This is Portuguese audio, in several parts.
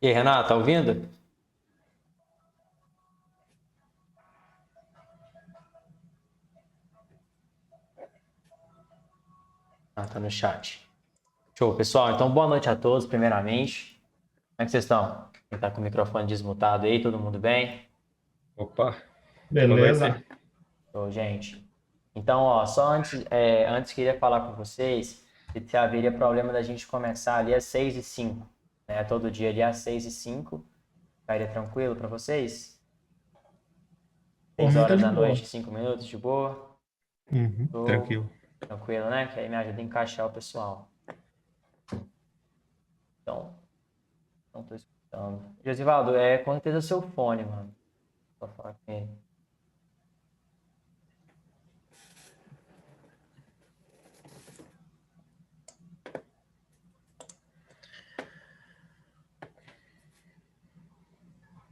E aí, Renato, tá ouvindo? Ah, tá no chat. Show, pessoal. Então, boa noite a todos, primeiramente. Como é que vocês estão? Quem tá com o microfone desmutado aí, todo mundo bem? Opa, boa Beleza? noite. Show, gente. Então, ó, só antes queria falar com vocês se haveria problema da gente começar ali às 6h05, né? Todo dia ali às 6h05. Ficaria tranquilo para vocês? Por seis mim tá horas de da boa. noite, 5 minutos, de boa? Uhum, Show. tranquilo. Tranquilo, né? Que aí me ajuda a encaixar o pessoal. Então, não tô escutando. Josivaldo, com certeza o seu fone, mano. Pra falar com ele.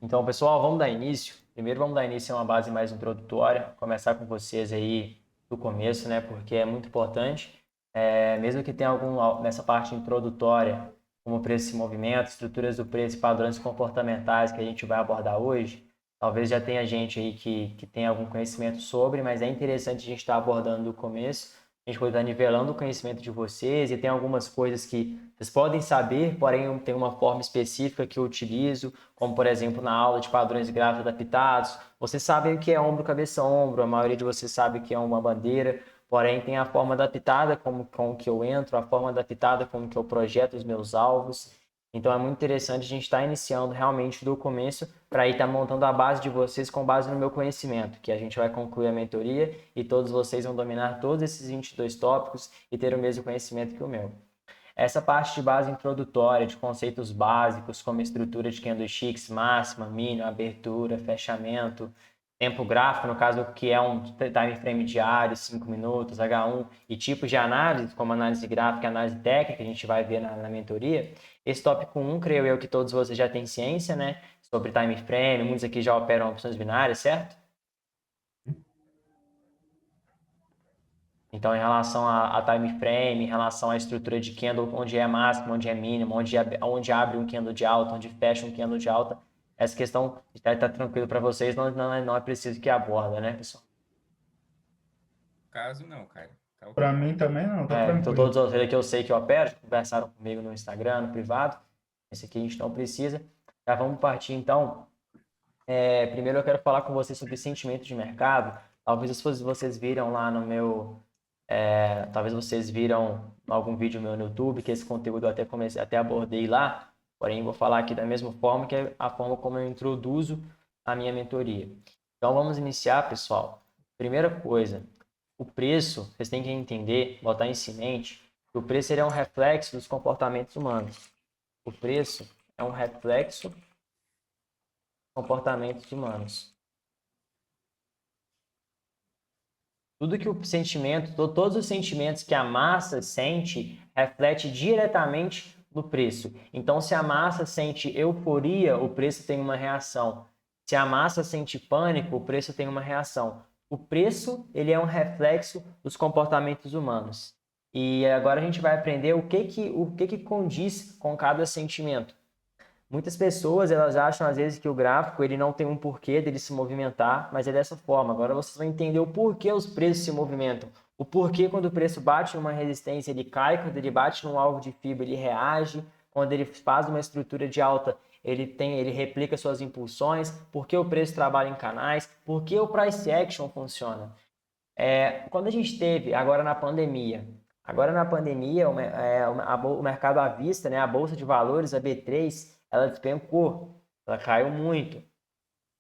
Então, pessoal, vamos dar início. Primeiro, vamos dar início a uma base mais introdutória. Começar com vocês aí do começo, né? Porque é muito importante. Mesmo que tenha algum nessa parte introdutória, como preço e movimento, estruturas do preço, padrões comportamentais que a gente vai abordar hoje, talvez já tenha gente aí que tenha algum conhecimento sobre, mas é interessante a gente estar abordando do começo. A gente pode estar nivelando o conhecimento de vocês e tem algumas coisas que vocês podem saber, porém tem uma forma específica que eu utilizo, como por exemplo na aula de padrões gráficos adaptados. Vocês sabem o que é ombro, cabeça, ombro, a maioria de vocês sabe o que é uma bandeira, porém tem a forma adaptada com que eu entro, a forma adaptada com que eu projeto os meus alvos. Então é muito interessante a gente estar iniciando realmente do começo para ir estar montando a base de vocês com base no meu conhecimento, que a gente vai concluir a mentoria e todos vocês vão dominar todos esses 22 tópicos e ter o mesmo conhecimento que o meu. Essa parte de base introdutória, de conceitos básicos, como estrutura de candlesticks, máxima, mínima, abertura, fechamento, tempo gráfico, no caso, que é um time frame diário, 5 minutos, H1, e tipos de análise, como análise gráfica e análise técnica, que a gente vai ver na mentoria. Esse tópico 1, creio eu que todos vocês já têm ciência, né? Sobre time frame, muitos aqui já operam opções binárias, certo? Então, em relação a time frame, em relação à estrutura de candle, onde é máximo, onde é mínimo, onde abre um candle de alta, onde fecha um candle de alta, essa questão está tranquilo para vocês, não é preciso que aborda, né, pessoal? Caso não, cara. Tá Pra ok. mim também não, tá Então, todos tranquilo. vocês que eu sei que operam, conversaram comigo no Instagram, no privado, esse aqui a gente não precisa. Já vamos partir, então. Primeiro eu quero falar com vocês sobre sentimento de mercado. Talvez vocês viram lá no meu talvez vocês viram algum vídeo meu no YouTube, que esse conteúdo eu até abordei lá, porém vou falar aqui da mesma forma, que é a forma como eu introduzo a minha mentoria. Então vamos iniciar, pessoal. Primeira coisa, o preço, vocês têm que entender, botar em mente, que o preço ele é um reflexo dos comportamentos humanos. O preço é um reflexo dos comportamentos humanos. Tudo que o sentimento, todos os sentimentos que a massa sente, reflete diretamente no preço. Então, se a massa sente euforia, o preço tem uma reação. Se a massa sente pânico, o preço tem uma reação. O preço, ele é um reflexo dos comportamentos humanos. E agora a gente vai aprender o que condiz com cada sentimento. Muitas pessoas, elas acham às vezes que o gráfico ele não tem um porquê dele se movimentar, mas é dessa forma. Agora vocês vão entender o porquê os preços se movimentam. O porquê quando o preço bate numa resistência ele cai, quando ele bate num alvo de fibra ele reage, quando ele faz uma estrutura de alta ele replica suas impulsões, por que o preço trabalha em canais, por que o price action funciona. Quando a gente teve agora na pandemia o mercado à vista, né, a bolsa de valores, a B3, ela despencou, ela caiu muito.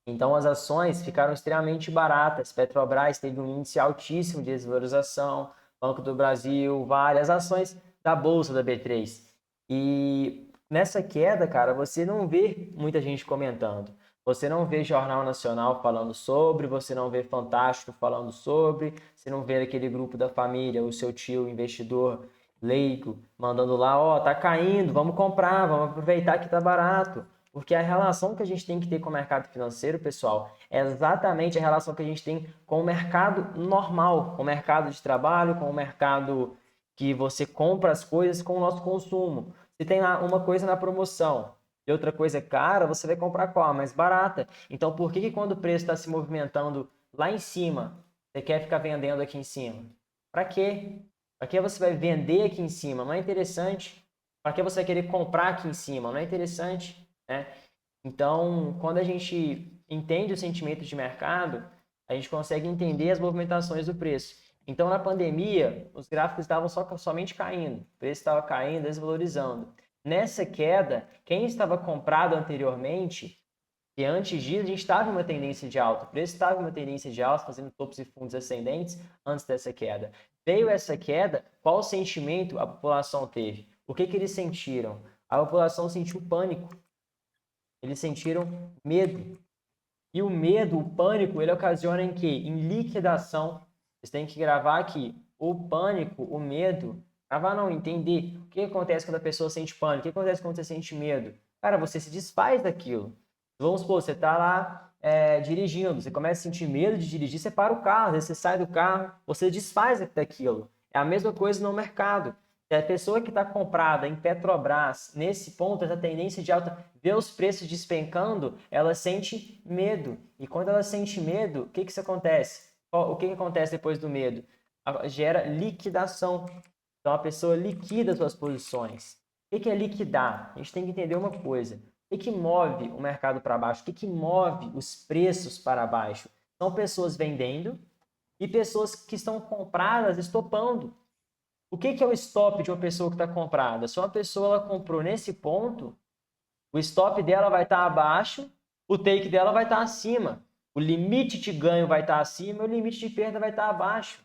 Então as ações ficaram extremamente baratas. Petrobras teve um índice altíssimo de desvalorização, Banco do Brasil, várias ações da bolsa da B3. E nessa queda, cara, você não vê muita gente comentando. Você não vê Jornal Nacional falando sobre, você não vê Fantástico falando sobre, você não vê aquele grupo da família, o seu tio investidor leigo, mandando lá, ó, tá caindo, vamos comprar, vamos aproveitar que tá barato. Porque a relação que a gente tem que ter com o mercado financeiro, pessoal, é exatamente a relação que a gente tem com o mercado normal, com o mercado de trabalho, com o mercado que você compra as coisas com o nosso consumo. Se tem uma coisa na promoção, e outra coisa é cara, você vai comprar qual? A mais barata. Então, por que quando o preço está se movimentando lá em cima, você quer ficar vendendo aqui em cima? Para quê? Para que você vai vender aqui em cima? Não é interessante. Para que você vai querer comprar aqui em cima? Não é interessante, né? Então, quando a gente entende o sentimento de mercado, a gente consegue entender as movimentações do preço. Então, na pandemia, os gráficos estavam somente caindo, o preço estava caindo, desvalorizando. Nessa queda, quem estava comprado anteriormente, e antes disso, a gente estava em uma tendência de alta, o preço estava em uma tendência de alta, fazendo topos e fundos ascendentes antes dessa queda. Veio essa queda, qual sentimento a população teve? O que eles sentiram? A população sentiu pânico. Eles sentiram medo. E o medo, o pânico, ele ocasiona em quê? Em liquidação. Vocês têm que gravar aqui. O pânico, o medo. Gravar não, entender. O que acontece quando a pessoa sente pânico? O que acontece quando você sente medo? Cara, você se desfaz daquilo. Vamos supor, você está lá dirigindo, você começa a sentir medo de dirigir, você para o carro, às vezes você sai do carro, você desfaz daquilo. É a mesma coisa no mercado. A pessoa que está comprada em Petrobras, nesse ponto, essa tendência de alta, vê os preços despencando, ela sente medo. E quando ela sente medo, o que isso acontece? O que acontece depois do medo? Gera liquidação. Então a pessoa liquida suas posições. O que é liquidar? A gente tem que entender uma coisa. O que move o mercado para baixo? O que move os preços para baixo? São pessoas vendendo e pessoas que estão compradas estopando. O que é o stop de uma pessoa que está comprada? Se uma pessoa ela comprou nesse ponto, o stop dela vai estar abaixo, o take dela vai estar acima. O limite de ganho vai estar acima e o limite de perda vai estar abaixo.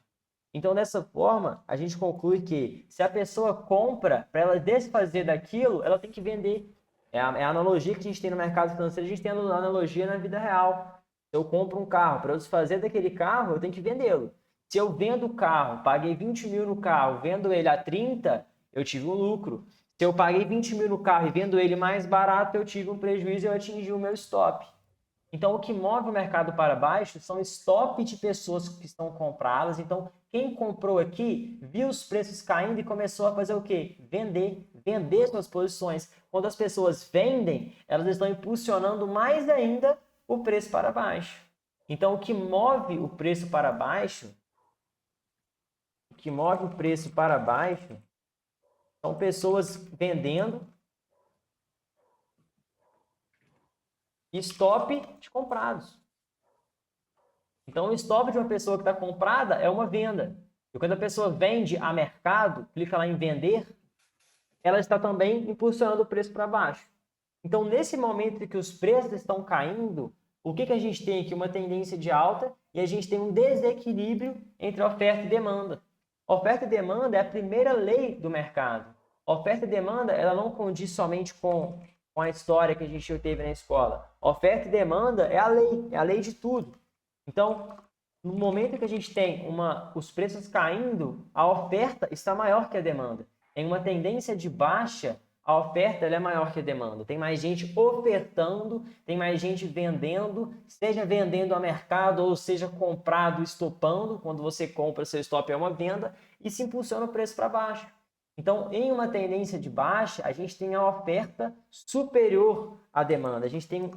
Então, dessa forma, a gente conclui que se a pessoa compra, para ela desfazer daquilo, ela tem que vender. É a analogia que a gente tem no mercado financeiro, a gente tem a analogia na vida real. Se eu compro um carro, para eu desfazer daquele carro, eu tenho que vendê-lo. Se eu vendo o carro, paguei 20 mil no carro, vendo ele a 30, eu tive um lucro. Se eu paguei 20 mil no carro e vendo ele mais barato, eu tive um prejuízo e eu atingi o meu stop. Então, o que move o mercado para baixo são stop de pessoas que estão compradas. Então, quem comprou aqui, viu os preços caindo e começou a fazer o quê? Vender suas posições. Quando as pessoas vendem, elas estão impulsionando mais ainda o preço para baixo. Então, o que move o preço para baixo são pessoas vendendo e stop de comprados. Então, o stop de uma pessoa que está comprada é uma venda. E quando a pessoa vende a mercado, clica lá em vender, ela está também impulsionando o preço para baixo. Então, nesse momento em que os preços estão caindo, o que a gente tem aqui? Uma tendência de alta e a gente tem um desequilíbrio entre oferta e demanda. Oferta e demanda é a primeira lei do mercado. Oferta e demanda, ela não condiz somente com a história que a gente teve na escola. Oferta e demanda é a lei de tudo. Então, no momento que a gente tem os preços caindo, a oferta está maior que a demanda. Em uma tendência de baixa, a oferta ela é maior que a demanda. Tem mais gente ofertando, tem mais gente vendendo, seja vendendo a mercado ou seja comprado, estopando. Quando você compra, seu stop é uma venda e se impulsiona o preço para baixo. Então, em uma tendência de baixa, a gente tem a oferta superior à demanda. A gente tem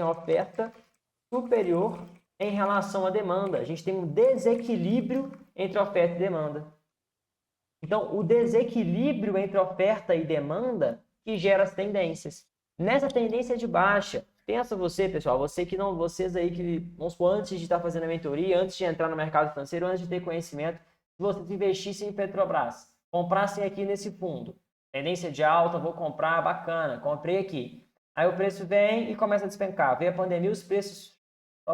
a oferta superior em relação à demanda. A gente tem um desequilíbrio entre oferta e demanda. Então, o desequilíbrio entre oferta e demanda que gera as tendências. Nessa tendência de baixa, pensa você, pessoal, vocês aí que, vamos supor, antes de estar fazendo a mentoria, antes de entrar no mercado financeiro, antes de ter conhecimento, se vocês investissem em Petrobras, comprassem aqui nesse fundo, tendência de alta, vou comprar, bacana, comprei aqui. Aí o preço vem e começa a despencar. Vem a pandemia, os preços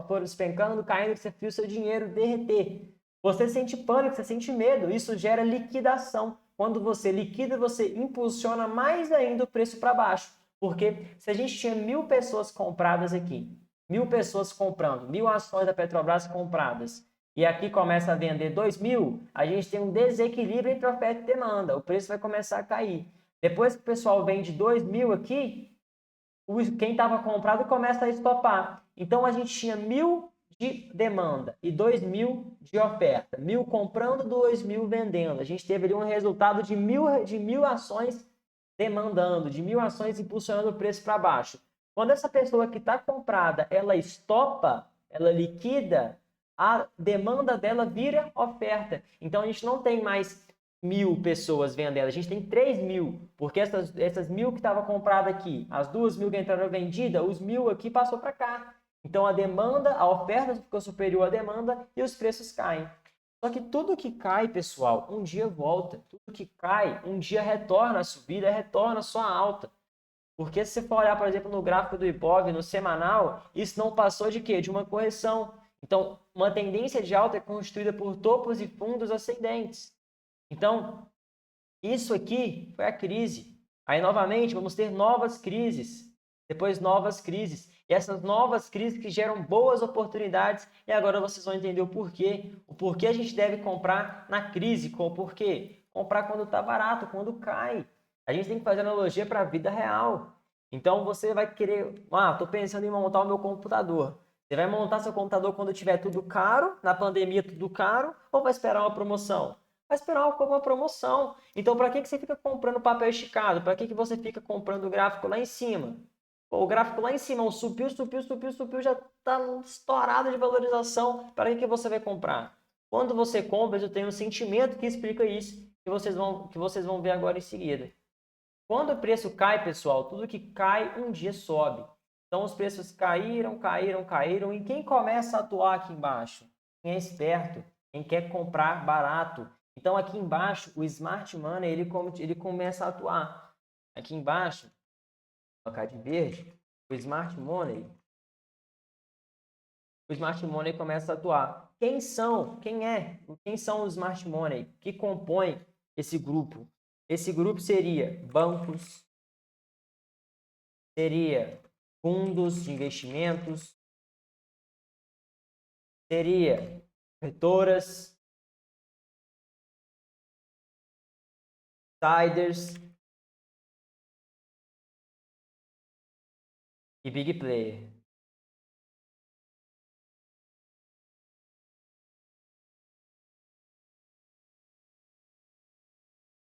foram despencando, caindo, você viu o seu dinheiro derreter. Você sente pânico, você sente medo, isso gera liquidação. Quando você liquida, você impulsiona mais ainda o preço para baixo. Porque se a gente tinha 1.000 pessoas compradas aqui, 1.000 pessoas comprando, 1.000 ações da Petrobras compradas, e aqui começa a vender 2.000, a gente tem um desequilíbrio entre oferta e demanda. O preço vai começar a cair. Depois que o pessoal vende 2.000 aqui, quem estava comprado começa a estopar. Então, a gente tinha 1.000 de demanda e 2.000 de oferta. 1.000 comprando, 2.000 vendendo. A gente teve ali um resultado de 1.000 ações demandando, de 1.000 ações impulsionando o preço para baixo. Quando essa pessoa que está comprada, ela estopa, ela liquida, a demanda dela vira oferta. Então, a gente não tem mais 1.000 pessoas vendendo, a gente tem 3.000, porque essas 1.000 que estavam compradas aqui, as 2.000 que entraram vendida, os 1.000 aqui passou para cá. Então, a oferta ficou superior à demanda e os preços caem. Só que tudo que cai, pessoal, um dia volta. Tudo que cai, um dia retorna a subida, retorna a sua alta. Porque se você for olhar, por exemplo, no gráfico do Ibov, no semanal, isso não passou de quê? De uma correção. Então, uma tendência de alta é constituída por topos e fundos ascendentes. Então, isso aqui foi a crise. Aí, novamente, vamos ter novas crises. Depois, novas crises. E essas novas crises que geram boas oportunidades. E agora vocês vão entender o porquê. O porquê a gente deve comprar na crise. Por quê? Comprar quando está barato, quando cai. A gente tem que fazer analogia para a vida real. Então, você vai querer... estou pensando em montar o meu computador. Você vai montar seu computador quando tiver tudo caro, na pandemia tudo caro, ou vai esperar uma promoção? Vai esperar uma promoção. Então, para que você fica comprando papel esticado? Para que você fica comprando o gráfico lá em cima? O gráfico lá em cima subiu, já está estourado de valorização. Para que você vai comprar? Quando você compra, eu tenho um sentimento que explica isso, que vocês vão ver agora em seguida. Quando o preço cai, pessoal, tudo que cai um dia sobe. Então, os preços caíram, e quem começa a atuar aqui embaixo? Quem é esperto, quem quer comprar barato. Então, aqui embaixo, o Smart Money, ele começa a atuar. Aqui embaixo, vou colocar de verde, o Smart Money começa a atuar. Quem são os Smart Money que compõem esse grupo? Esse grupo seria bancos, seria fundos de investimentos, seria corretoras, insiders e big player.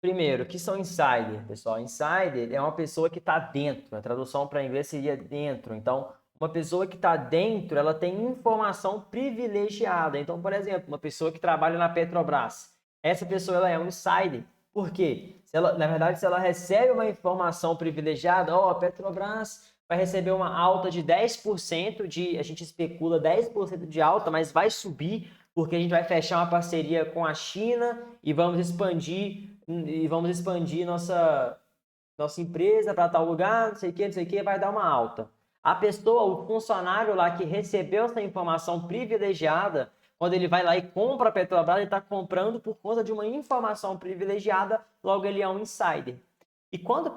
Primeiro, o que são insider, pessoal? Insider é uma pessoa que está dentro. A tradução para inglês seria dentro. Então, uma pessoa que está dentro, ela tem informação privilegiada. Então, por exemplo, uma pessoa que trabalha na Petrobras. Essa pessoa ela é um insider. Por quê? Na verdade, se ela recebe uma informação privilegiada, a Petrobras vai receber uma alta de 10% a gente especula 10% de alta, mas vai subir porque a gente vai fechar uma parceria com a China e vamos expandir nossa empresa para tal lugar, não sei o que, vai dar uma alta. A pessoa, o funcionário lá que recebeu essa informação privilegiada, quando ele vai lá e compra a Petrobras, ele está comprando por conta de uma informação privilegiada, logo ele é um insider. E quando,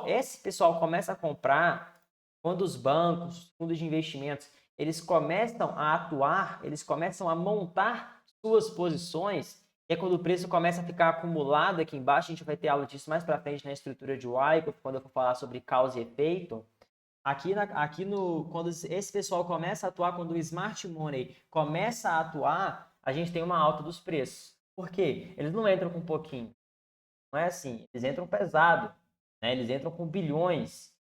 esse pessoal começa a comprar, quando os bancos, fundos de investimentos, eles começam a atuar, eles começam a montar suas posições, é quando o preço começa a ficar acumulado aqui embaixo. A gente vai ter aula disso mais para frente na estrutura de Wyckoff, quando eu for falar sobre causa e efeito. Quando esse pessoal começa a atuar, quando o Smart Money começa a atuar, a gente tem uma alta dos preços. Por quê? Eles não entram com um pouquinho. Não é assim. Eles entram pesado. Né? Eles entram com bilhões.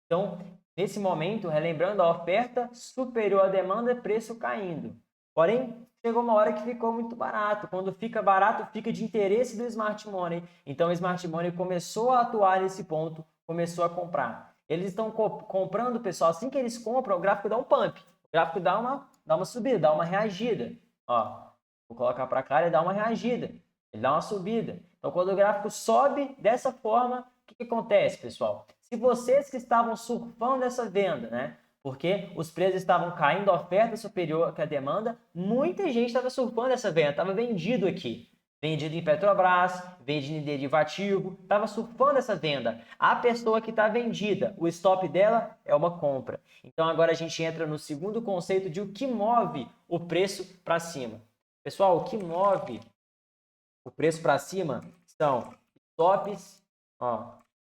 Então, nesse momento, relembrando, a oferta superior à demanda, preço caindo. Porém, chegou uma hora que ficou muito barato. Quando fica barato, fica de interesse do Smart Money. Então, o Smart Money começou a atuar nesse ponto, começou a comprar. Eles estão comprando, pessoal, assim que eles compram, o gráfico dá um pump. O gráfico dá uma subida, dá uma reagida. Ó, vou colocar para cá, ele dá uma reagida. Ele dá uma subida. Então, quando o gráfico sobe dessa forma, o que acontece, pessoal? Se vocês que estavam surfando essa venda, né? Porque os preços estavam caindo, a oferta superior que a demanda, muita gente estava surfando essa venda, estava vendido aqui. Vendido em Petrobras, vendido em derivativo, estava surfando essa venda. A pessoa que está vendida, o stop dela é uma compra. Então agora a gente entra no segundo conceito de o que move o preço para cima. Pessoal, o que move o preço para cima são stops,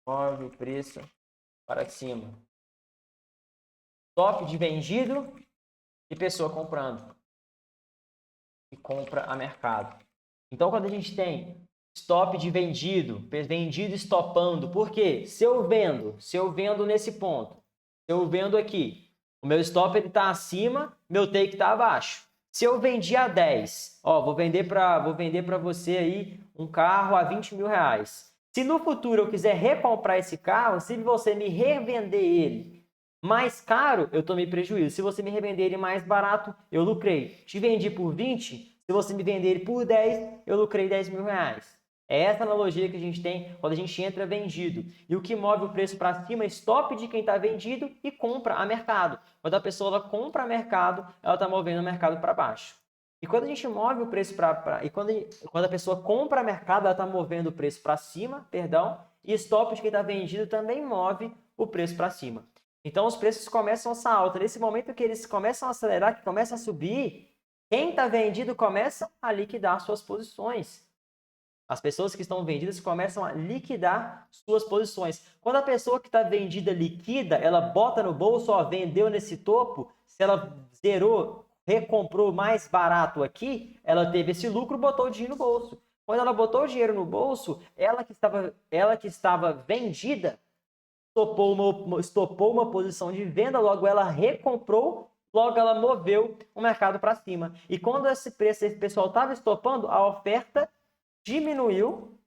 move o preço para cima. Stop de vendido e pessoa comprando. E compra a mercado. Então, quando a gente tem stop de vendido estopando. Por quê? Se eu vendo nesse ponto, se eu vendo aqui, o meu stop está acima, meu take está abaixo. Se eu vendi a 10, ó, vou vender para você aí um carro a 20 mil reais. Se no futuro eu quiser recomprar esse carro, se você me revender ele mais caro, eu tomei prejuízo. Se você me revender ele mais barato, eu lucrei. Te vendi por 20, se você me vender ele por 10, eu lucrei 10 mil reais. É essa analogia que a gente tem quando a gente entra vendido. E o que move o preço para cima é stop de quem está vendido e compra a mercado. Quando a pessoa ela compra a mercado, ela está movendo o mercado para baixo. E quando a gente move o preço para... quando a pessoa compra a mercado, ela está movendo o preço para cima, perdão, e stop de quem está vendido também move o preço para cima. Então, os preços começam a ser altos. Nesse momento que eles começam a acelerar, que começam a subir, quem está vendido começa a liquidar suas posições. As pessoas que estão vendidas começam a liquidar suas posições. Quando a pessoa que está vendida liquida, ela bota no bolso, ó, vendeu nesse topo, se ela zerou, recomprou mais barato aqui, ela teve esse lucro, botou o dinheiro no bolso. Quando ela botou o dinheiro no bolso, ela que estava vendida, estopou uma posição de venda, logo ela recomprou, logo ela moveu o mercado para cima. E quando esse pessoal estava estopando, a oferta diminuiu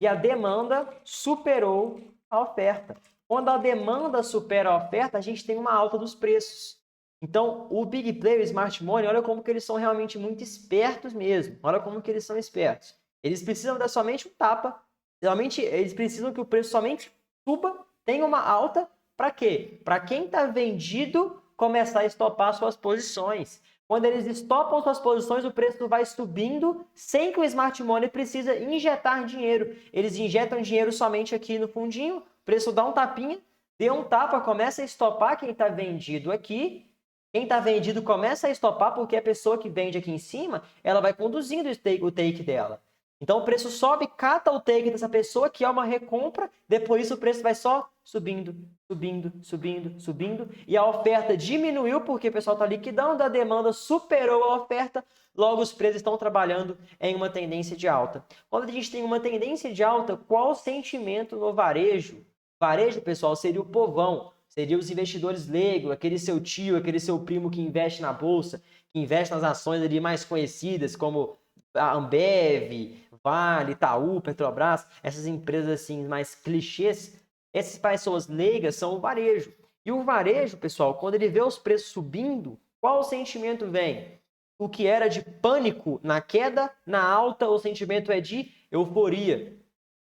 e a demanda superou a oferta. Quando a demanda supera a oferta, a gente tem uma alta dos preços. Então, o Big Player e o Smart Money, olha como que eles são realmente muito espertos mesmo. Olha como que eles são espertos. Eles precisam dar somente um tapa. Realmente, eles precisam que o preço somente suba, tenha uma alta. Para quê? Para quem está vendido começar a estopar suas posições. Quando eles estopam suas posições, o preço vai subindo sem que o Smart Money precisa injetar dinheiro. Eles injetam dinheiro somente aqui no fundinho, o preço dá um tapinha, deu um tapa, começa a estopar quem está vendido aqui. Quem está vendido começa a estopar porque a pessoa que vende aqui em cima, ela vai conduzindo o take dela. Então o preço sobe, cata o take dessa pessoa, que é uma recompra, depois o preço vai só subindo, subindo, subindo, subindo, e a oferta diminuiu porque o pessoal está liquidando, a demanda superou a oferta, logo os preços estão trabalhando em uma tendência de alta. Quando a gente tem uma tendência de alta, qual o sentimento no varejo? Varejo, pessoal, seria o povão, seria os investidores leigos, aquele seu tio, aquele seu primo que investe na bolsa, que investe nas ações ali mais conhecidas, como a Ambev, Vale, Itaú, Petrobras, essas empresas assim mais clichês. Essas pessoas leigas são o varejo. E o varejo, pessoal, quando ele vê os preços subindo, qual o sentimento vem? O que era de pânico na queda, na alta, o sentimento é de euforia.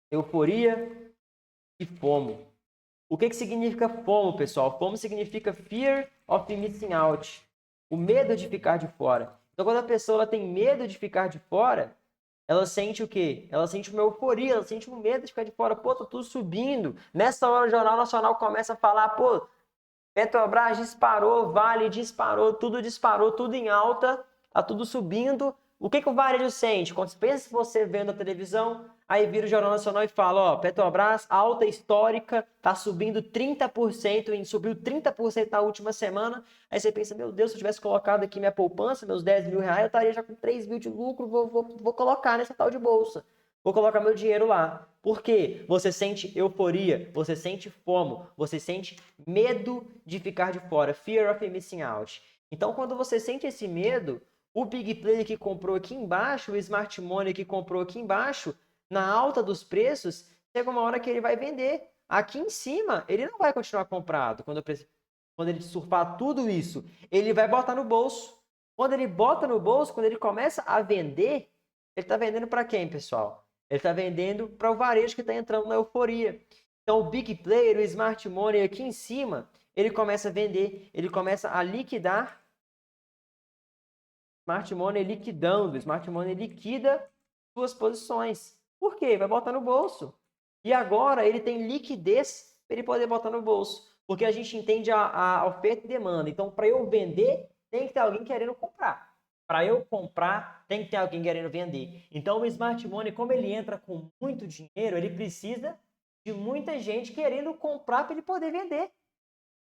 Euforia e FOMO. O que significa FOMO, pessoal? FOMO significa Fear of Missing Out. O medo de ficar de fora. Então, quando a pessoa tem medo de ficar de fora, ela sente o quê? Ela sente uma euforia, ela sente um medo de ficar de fora. Pô, tá tudo subindo. Nessa hora o Jornal Nacional começa a falar, pô, Petrobras disparou, Vale disparou, tudo em alta, tá tudo subindo. O que o varejo sente? Quando pensa você vendo a televisão, aí vira o Jornal Nacional e fala, ó, Petrobras, alta histórica, tá subindo 30%, subiu 30% na última semana. Aí você pensa, meu Deus, se eu tivesse colocado aqui minha poupança, meus 10 mil reais, eu estaria já com 3 mil de lucro, vou colocar nessa tal de bolsa. Vou colocar meu dinheiro lá. Por quê? Você sente euforia, você sente FOMO, você sente medo de ficar de fora. Fear of missing out. Então, quando você sente esse medo, o Big Player que comprou aqui embaixo, o Smart Money que comprou aqui embaixo, na alta dos preços, chega uma hora que ele vai vender. Aqui em cima, ele não vai continuar comprado. Quando ele surfar tudo isso, ele vai botar no bolso. Quando ele bota no bolso, quando ele começa a vender, ele está vendendo para quem, pessoal? Ele está vendendo para o varejo que está entrando na euforia. Então, o Big Player, o Smart Money aqui em cima, ele começa a vender, ele começa a liquidar. Smart Money liquidando, Smart Money liquida suas posições. Por quê? Vai botar no bolso. E agora ele tem liquidez para ele poder botar no bolso. Porque a gente entende a oferta e demanda. Então, para eu vender, tem que ter alguém querendo comprar. Para eu comprar, tem que ter alguém querendo vender. Então, o Smart Money, como ele entra com muito dinheiro, ele precisa de muita gente querendo comprar para ele poder vender.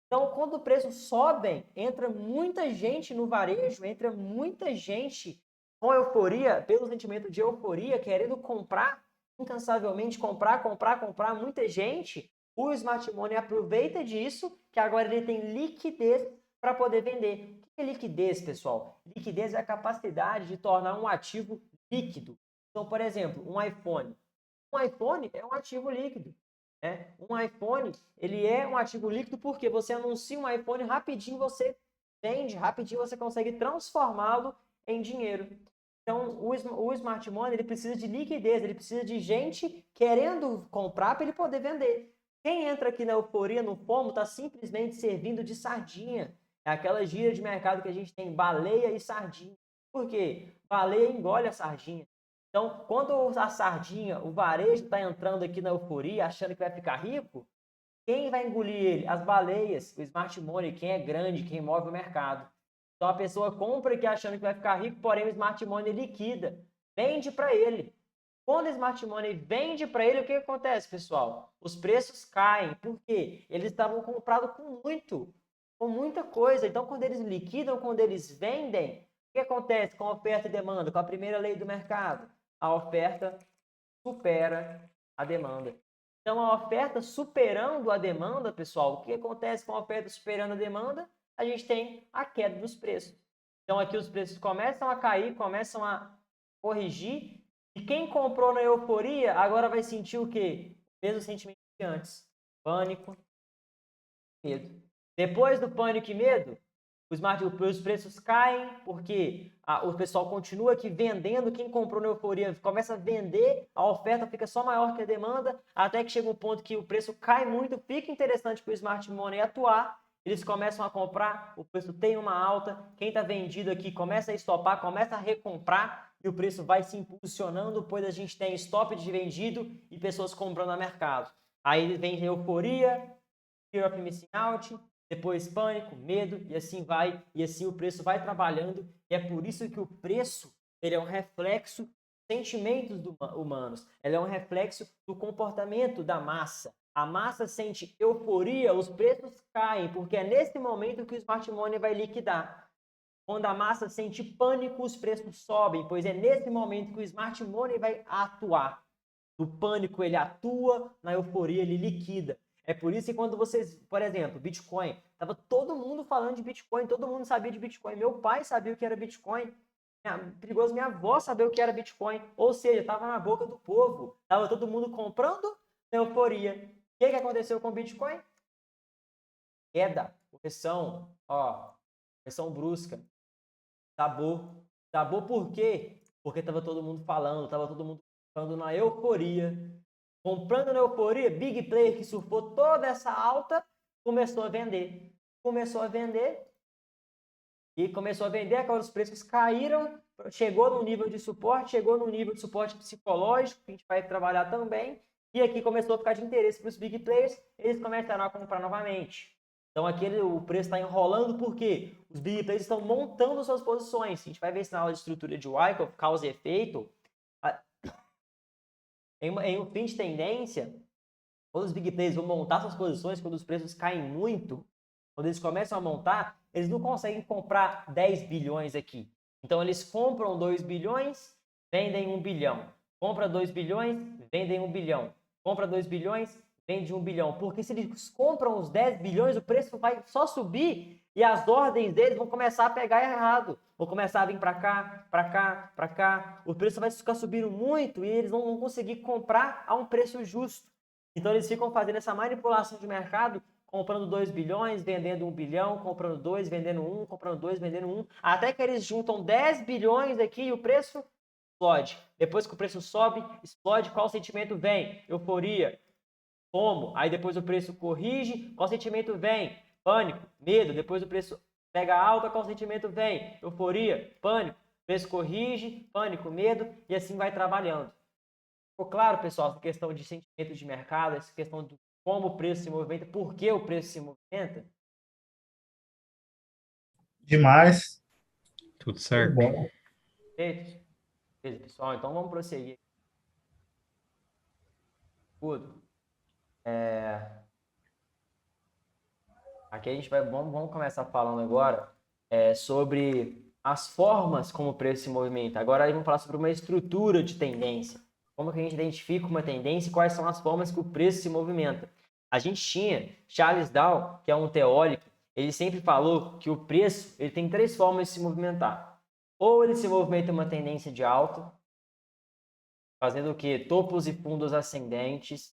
Então, quando o preço sobe, entra muita gente no varejo, entra muita gente com euforia, pelo sentimento de euforia, querendo comprar, incansavelmente comprar, muita gente, o Smart Money aproveita disso, que agora ele tem liquidez para poder vender. O que é liquidez, pessoal? Liquidez é a capacidade de tornar um ativo líquido. Então, por exemplo, um iPhone. Um iPhone é um ativo líquido. Né? Um iPhone, ele é um ativo líquido porque você anuncia um iPhone, rapidinho você vende, rapidinho você consegue transformá-lo em dinheiro. Então, o Smart Money, ele precisa de liquidez, ele precisa de gente querendo comprar para ele poder vender. Quem entra aqui na euforia, no FOMO, está simplesmente servindo de sardinha. É aquela gíria de mercado que a gente tem, baleia e sardinha. Por quê? Baleia engole a sardinha. Então, quando a sardinha, o varejo está entrando aqui na euforia, achando que vai ficar rico, quem vai engolir ele? As baleias, o Smart Money, quem é grande, quem move o mercado. Então a pessoa compra aqui achando que vai ficar rico, porém o Smart Money liquida, vende para ele. Quando o Smart Money vende para ele, o que acontece, pessoal? Os preços caem. Por quê? Eles estavam comprados com muita coisa. Então, quando eles liquidam, quando eles vendem, o que acontece com a oferta e demanda? Com a primeira lei do mercado, a oferta supera a demanda. Então, a oferta superando a demanda, pessoal, o que acontece com a oferta superando a demanda? A gente tem a queda dos preços. Então, aqui os preços começam a cair, começam a corrigir. E quem comprou na euforia, agora vai sentir o quê? O mesmo sentimento que antes. Pânico, medo. Depois do pânico e medo, os preços caem, porque o pessoal continua aqui vendendo, quem comprou na euforia começa a vender, a oferta fica só maior que a demanda, até que chega um ponto que o preço cai muito, fica interessante para o Smart Money atuar, eles começam a comprar, o preço tem uma alta, quem está vendido aqui começa a estopar, começa a recomprar, e o preço vai se impulsionando, pois a gente tem stop de vendido e pessoas comprando no mercado. Aí vem euforia, fear of missing out, depois pânico, medo, e assim vai, e assim o preço vai trabalhando, e é por isso que o preço ele é um reflexo dos sentimentos humanos, ele é um reflexo do comportamento da massa. A massa sente euforia, os preços caem, porque é nesse momento que o Smart Money vai liquidar. Quando a massa sente pânico, os preços sobem, pois é nesse momento que o Smart Money vai atuar. No pânico ele atua, na euforia ele liquida. É por isso que quando vocês, por exemplo, Bitcoin, tava todo mundo falando de Bitcoin, todo mundo sabia de Bitcoin. Meu pai sabia o que era Bitcoin. Perigoso, minha avó sabia o que era Bitcoin. Ou seja, estava na boca do povo. Tava todo mundo comprando na euforia. O que aconteceu com o Bitcoin? Queda, correção, correção brusca. Acabou por quê? Porque estava todo mundo falando, estava todo mundo comprando na euforia. Comprando na euforia, Big Player que surfou toda essa alta, começou a vender. Agora os preços caíram, chegou no nível de suporte psicológico, que a gente vai trabalhar também, e aqui começou a ficar de interesse para os Big Players, eles começaram a comprar novamente. Então aqui o preço está enrolando porque os Big Players estão montando suas posições. A gente vai ver isso na aula de estrutura de Wyckoff, causa e efeito. Em um fim de tendência, quando os Big Players vão montar suas posições, quando os preços caem muito, quando eles começam a montar, eles não conseguem comprar 10 bilhões aqui. Então eles compram 2 bilhões, vendem 1 bilhão. Compra 2 bilhões, vendem 1 bilhão. Compra 2 bilhões, vende 1 bilhão. Porque se eles compram os 10 bilhões, o preço vai só subir e as ordens deles vão começar a pegar errado. Vão começar a vir para cá, para cá, para cá. O preço vai ficar subindo muito e eles não vão conseguir comprar a um preço justo. Então eles ficam fazendo essa manipulação de mercado, comprando 2 bilhões, vendendo 1 bilhão, comprando 2, vendendo 1, comprando 2, vendendo 1, até que eles juntam 10 bilhões aqui e o preço explode. Depois que o preço sobe, explode, qual sentimento vem? Euforia. Como? Aí depois o preço corrige, qual sentimento vem? Pânico, medo. Depois o preço pega alta, qual sentimento vem? Euforia, pânico. O preço corrige, pânico, medo, e assim vai trabalhando. Ficou claro, pessoal, essa questão de sentimento de mercado, essa questão de como o preço se movimenta, por que o preço se movimenta? Demais. Tudo certo. Bom. Perfeito? Beleza, pessoal, então vamos prosseguir. Tudo. Aqui a gente vai, vamos começar falando agora sobre as formas como o preço se movimenta. Agora vamos falar sobre uma estrutura de tendência. Como que a gente identifica uma tendência e quais são as formas que o preço se movimenta. A gente tinha Charles Dow, que é um teórico, ele sempre falou que o preço ele tem 3 formas de se movimentar. Ou ele se movimenta em uma tendência de alta, fazendo o quê? Topos e fundos ascendentes,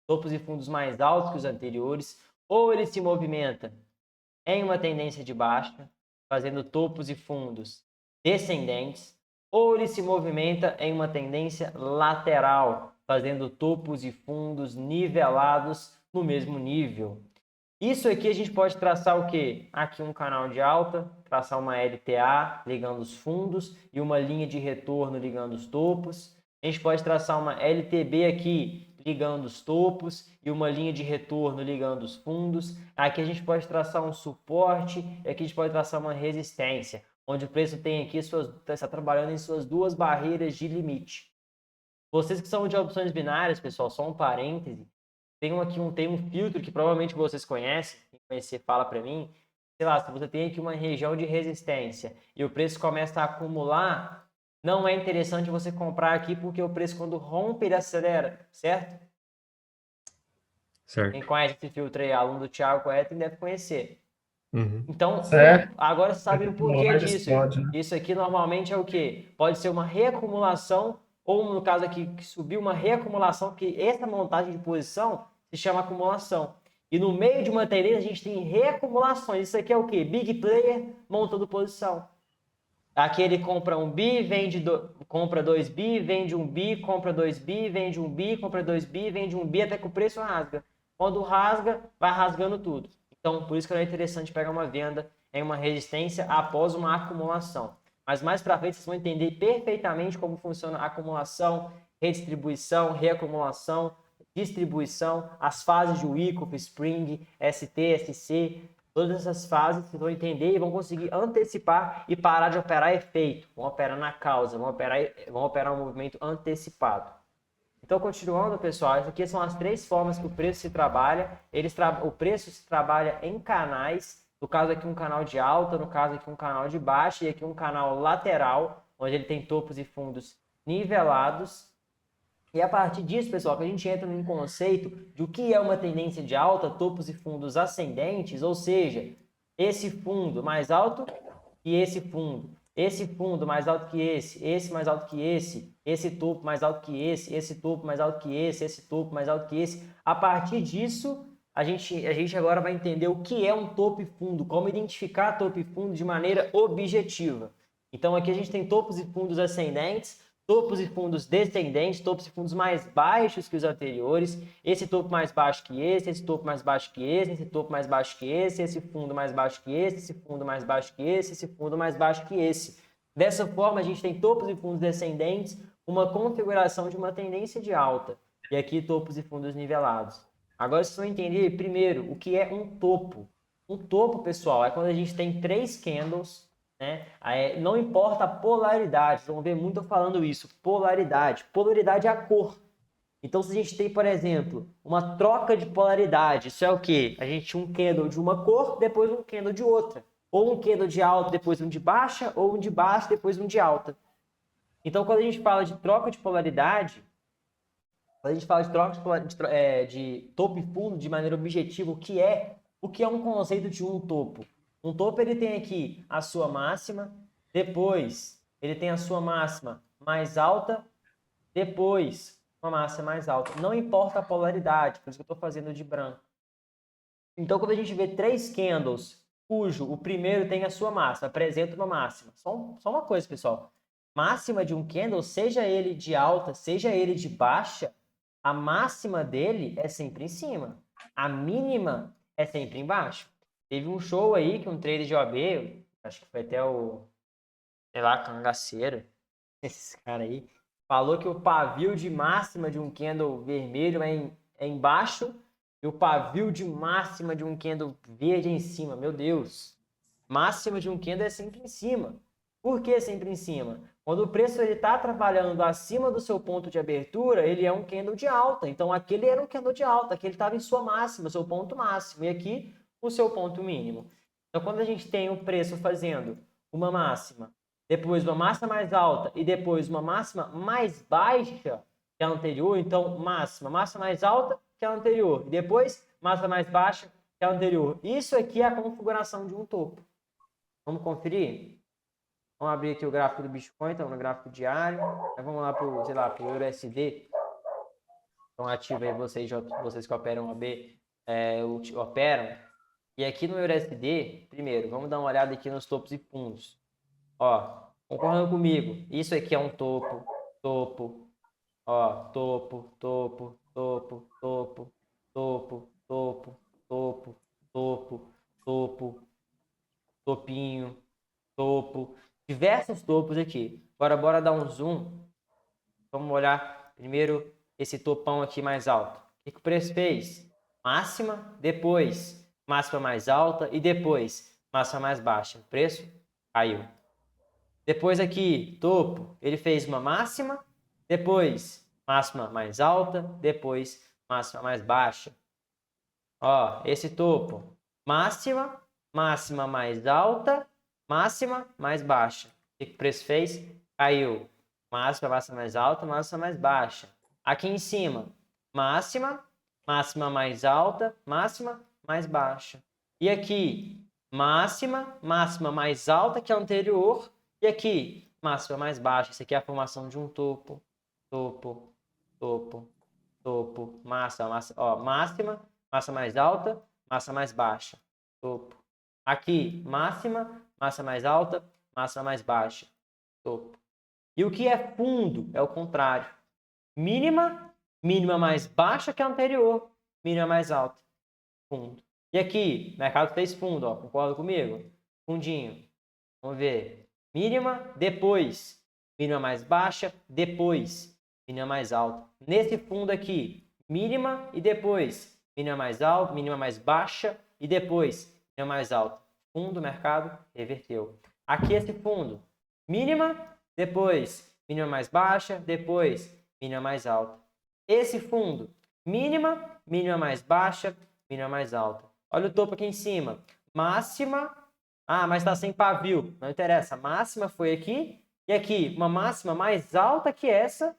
topos e fundos mais altos que os anteriores, ou ele se movimenta em uma tendência de baixa, fazendo topos e fundos descendentes, ou ele se movimenta em uma tendência lateral, fazendo topos e fundos nivelados no mesmo nível. Isso aqui a gente pode traçar o quê? Aqui um canal de alta, traçar uma LTA ligando os fundos e uma linha de retorno ligando os topos. A gente pode traçar uma LTB aqui ligando os topos e uma linha de retorno ligando os fundos. Aqui a gente pode traçar um suporte e aqui a gente pode traçar uma resistência, onde o preço tem aqui está trabalhando em suas 2 barreiras de limite. Vocês que são de opções binárias, pessoal, só um parêntese, tem um filtro que provavelmente vocês conhecem, quem conhecer fala para mim, sei lá, se você tem aqui uma região de resistência e o preço começa a acumular, não é interessante você comprar aqui porque o preço quando rompe ele acelera, certo? Certo. Quem conhece esse filtro aí, aluno do Thiago Correto, deve conhecer. Uhum. Então, Certo. agora você sabe o porquê disso. Explode, né? Isso aqui normalmente é o quê? Pode ser uma reacumulação ou, no caso aqui, que subiu uma reacumulação, que essa montagem de posição se chama acumulação. E no meio de uma tendência a gente tem reacumulações. Isso aqui é o quê? Big player montando posição. Aqui ele compra um bi, compra 2 bi, vende um bi, compra 2 bi, vende um bi, compra 2 bi, vende um bi, até que o preço rasga. Quando rasga, vai rasgando tudo. Então, por isso que é interessante pegar uma venda em uma resistência após uma acumulação. Mas mais para frente vocês vão entender perfeitamente como funciona a acumulação, redistribuição, reacumulação, distribuição, as fases de Wyckoff, Spring, ST, SC, todas essas fases vocês vão entender e vão conseguir antecipar e parar de operar efeito. Vão operar na causa, vão operar um movimento antecipado. Então, continuando, pessoal, essas aqui são as 3 formas que o preço se trabalha. O preço se trabalha em canais. No caso aqui um canal de alta, no caso aqui um canal de baixa e aqui um canal lateral, onde ele tem topos e fundos nivelados. E a partir disso, pessoal, que a gente entra num conceito de o que é uma tendência de alta, topos e fundos ascendentes, ou seja, esse fundo mais alto que esse fundo mais alto que esse mais alto que esse topo mais alto que esse topo mais alto que esse topo mais alto que esse. A partir disso, a gente agora vai entender o que é um topo e fundo, como identificar topo e fundo de maneira objetiva. Então aqui a gente tem topos e fundos ascendentes, topos e fundos descendentes, topos e fundos mais baixos que os anteriores, esse topo mais baixo que esse topo mais baixo que esse topo mais baixo que esse fundo mais baixo que esse fundo mais baixo que esse fundo mais baixo que esse. Dessa forma, a gente tem topos e fundos descendentes, uma configuração de uma tendência de alta, e aqui topos e fundos nivelados. Agora vocês vão entender, primeiro, o que é um topo. Um topo, pessoal, é quando a gente tem 3 candles, né? Não importa a polaridade, vocês vão ver muito eu falando isso, polaridade. Polaridade é a cor. Então, se a gente tem, por exemplo, uma troca de polaridade, isso é o quê? A gente tinha um candle de uma cor, depois um candle de outra. Ou um candle de alta, depois um de baixa, ou um de baixa, depois um de alta. Então, quando a gente fala de troca de polaridade, quando a gente fala de troca de topo e fundo de maneira objetiva, o que é um conceito de um topo? Um topo ele tem aqui a sua máxima, depois ele tem a sua máxima mais alta, depois uma máxima mais alta. Não importa a polaridade, por isso que eu estou fazendo de branco. Então, quando a gente vê 3 candles, cujo o primeiro tem a sua máxima, apresenta uma máxima. Só uma coisa, pessoal. Máxima de um candle, seja ele de alta, seja ele de baixa, a máxima dele é sempre em cima. A mínima é sempre embaixo. Teve um show aí que um trader de OAB, acho que foi até o, sei lá, cangaceiro, esses caras aí, falou que o pavio de máxima de um candle vermelho é embaixo e o pavio de máxima de um candle verde é em cima. Meu Deus! Máxima de um candle é sempre em cima. Por que sempre em cima? Quando o preço está trabalhando acima do seu ponto de abertura, ele é um candle de alta. Então, aquele era um candle de alta, aquele estava em sua máxima, seu ponto máximo. E aqui, o seu ponto mínimo. Então, quando a gente tem o preço fazendo uma máxima, depois uma máxima mais alta e depois uma máxima mais baixa que a anterior, então máxima mais alta que a anterior, e depois máxima mais baixa que a anterior. Isso aqui é a configuração de um topo. Vamos conferir? Vamos abrir aqui o gráfico do Bitcoin, então no gráfico diário. Aí vamos lá para o, sei lá, para o USD. Então ativa aí vocês que operam AB, operam. E aqui no USD, primeiro, vamos dar uma olhada aqui nos topos e fundos. Ó, concordando comigo, isso aqui é um topo, topo, ó, topo, topo, topo, topo, topo, topo, topo, topo, topo, topinho, topo, diversos topos aqui. Agora, bora dar um zoom. Vamos olhar primeiro esse topão aqui mais alto. O que o preço fez? Máxima, depois máxima mais alta e depois máxima mais baixa. O preço caiu. Depois aqui, topo, ele fez uma máxima, depois máxima mais alta, depois máxima mais baixa. Ó, esse topo, máxima, máxima mais alta, máxima mais baixa. O que o preço fez? Caiu. Máxima, máxima mais alta, máxima mais baixa. Aqui em cima, máxima, máxima mais alta, máxima mais baixa. E aqui, máxima, máxima mais alta que a anterior. E aqui, máxima mais baixa. Isso aqui é a formação de um topo. Topo, topo, topo, máxima, máxima, massa mais alta, massa mais baixa. Topo. Aqui, máxima, massa mais alta, massa mais baixa. Topo. E o que é fundo? É o contrário. Mínima, mínima mais baixa que a anterior, mínima mais alta. Fundo. E aqui, mercado fez fundo, ó, concorda comigo? Fundinho. Vamos ver. Mínima, depois. Mínima mais baixa, depois. Mínima mais alta. Nesse fundo aqui, mínima e depois. Mínima mais alta, mínima mais baixa e depois mínima mais alta. Fundo, mercado, reverteu. Aqui esse fundo. Mínima, depois mínima mais baixa, depois mínima mais alta. Esse fundo. Mínima, mínima mais baixa, mínima mais alta. Olha o topo aqui em cima. Máxima. Ah, mas está sem pavio. Não interessa. A máxima foi aqui. E aqui, uma máxima mais alta que essa.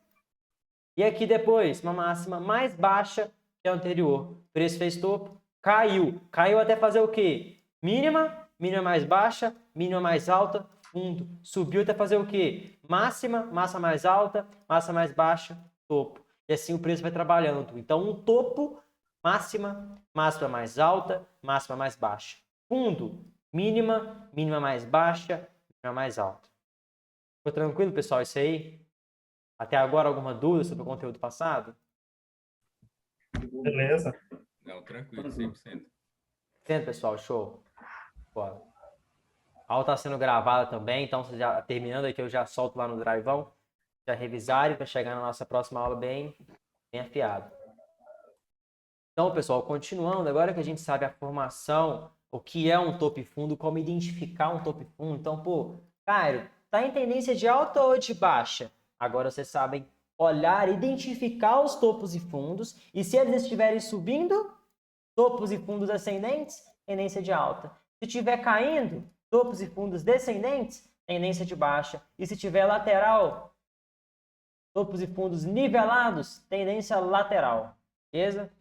E aqui depois, uma máxima mais baixa que a anterior. O preço fez topo. Caiu. Caiu até fazer o quê? Mínima, mínima mais baixa, mínima mais alta, fundo. Subiu até fazer o quê? Máxima, massa mais alta, massa mais baixa, topo. E assim o preço vai trabalhando. Então, um topo, máxima, máxima mais alta, máxima mais baixa. Fundo, mínima, mínima mais baixa, mínima mais alta. Ficou tranquilo, pessoal, isso aí? Até agora, alguma dúvida sobre o conteúdo passado? Beleza. Não, tranquilo, 100%. 100%, pessoal, show. Bora. A aula está sendo gravada também, então você já terminando aqui, eu já solto lá no Drivão, já revisarem para chegar na nossa próxima aula bem afiado. Então, pessoal, continuando, agora que a gente sabe a formação, o que é um topo e fundo, como identificar um topo e fundo. Então, pô, Caio, tá em tendência de alta ou de baixa? Agora vocês sabem olhar, identificar os topos e fundos, e se eles estiverem subindo, topos e fundos ascendentes, tendência de alta. Se estiver caindo, topos e fundos descendentes, tendência de baixa. E se tiver lateral, topos e fundos nivelados, tendência lateral. Beleza?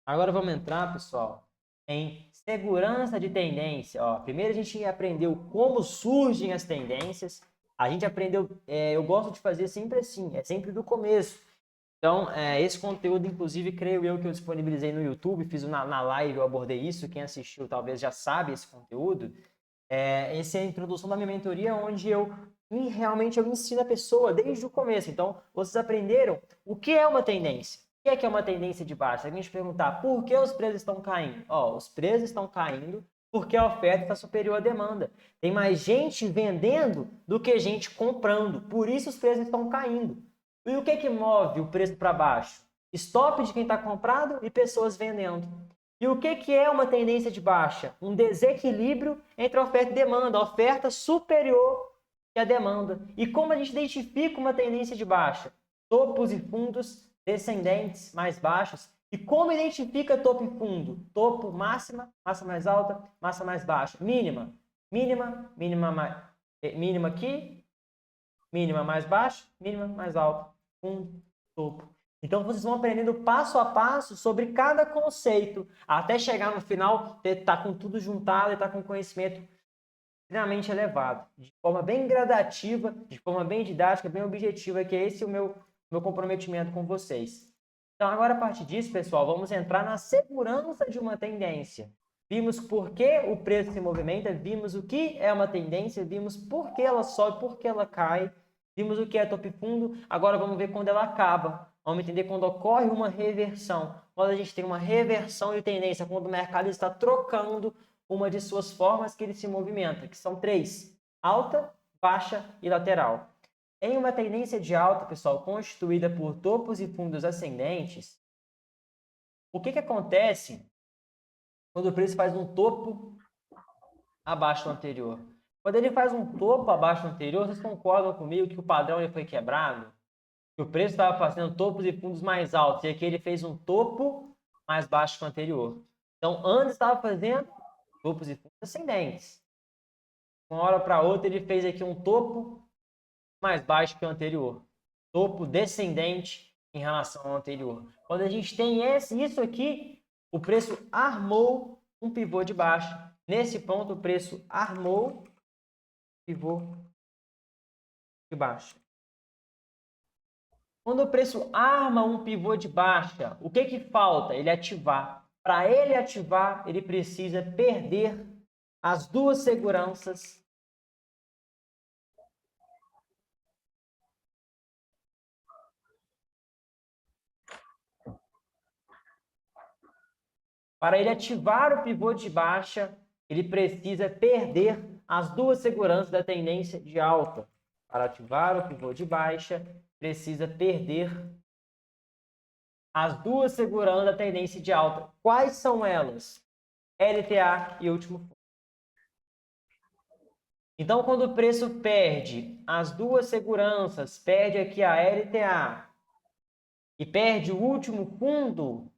Agora vamos entrar, pessoal, em segurança de tendência. Ó, primeiro a gente aprendeu como surgem as tendências. A gente aprendeu, eu gosto de fazer sempre assim, é sempre do começo. Então, esse conteúdo, inclusive, creio eu que eu disponibilizei no YouTube, fiz na live, eu abordei isso, quem assistiu talvez já sabe esse conteúdo. Essa é a introdução da minha mentoria, onde realmente eu ensino a pessoa desde o começo. Então, vocês aprenderam o que é uma tendência. O que é uma tendência de baixa? Se a gente perguntar por que os preços estão caindo? Ó, os preços estão caindo porque a oferta está superior à demanda. Tem mais gente vendendo do que gente comprando. Por isso os preços estão caindo. E o que move o preço para baixo? Stop de quem está comprado e pessoas vendendo. E o que é uma tendência de baixa? Um desequilíbrio entre a oferta e demanda, a oferta superior que a demanda. E como a gente identifica uma tendência de baixa? Topos e fundos descendentes mais baixos. E como identifica topo e fundo? Topo máxima, massa mais alta, massa mais baixa. Mínima, mínima, mínima mais... Mínima aqui, mínima mais baixa, mínima mais alta, fundo, topo. Então, vocês vão aprendendo passo a passo sobre cada conceito, até chegar no final, tá com tudo juntado e tá com conhecimento extremamente elevado, de forma bem gradativa, de forma bem didática, bem objetiva, que é esse o meu comprometimento com vocês. Então, agora, a partir disso, pessoal, vamos entrar na segurança de uma tendência. Vimos por que o preço se movimenta, vimos o que é uma tendência, vimos por que ela sobe, por que ela cai, vimos o que é topo e fundo, agora vamos ver quando ela acaba. Vamos entender quando ocorre uma reversão. Quando a gente tem uma reversão de tendência, quando o mercado está trocando uma de suas formas que ele se movimenta, que são 3: alta, baixa e lateral. Em uma tendência de alta, pessoal, constituída por topos e fundos ascendentes, o que acontece quando o preço faz um topo abaixo do anterior? Quando ele faz um topo abaixo do anterior, vocês concordam comigo que o padrão ele foi quebrado? Que o preço estava fazendo topos e fundos mais altos, e aqui ele fez um topo mais baixo que o anterior. Então, antes estava fazendo topos e fundos ascendentes. De uma hora para outra, ele fez aqui um topo mais baixo que o anterior. Topo descendente em relação ao anterior. Quando a gente tem isso aqui, o preço armou um pivô de baixa. Nesse ponto, o preço armou pivô de baixa. Quando o preço arma um pivô de baixa, o que falta? Ele ativar. Para ele ativar, ele precisa perder as duas seguranças Para ele ativar o pivô de baixa, ele precisa perder as duas seguranças da tendência de alta. Para ativar o pivô de baixa, precisa perder as duas seguranças da tendência de alta. Quais são elas? LTA e último fundo. Então, quando o preço perde as duas seguranças, perde aqui a LTA e perde o último fundo,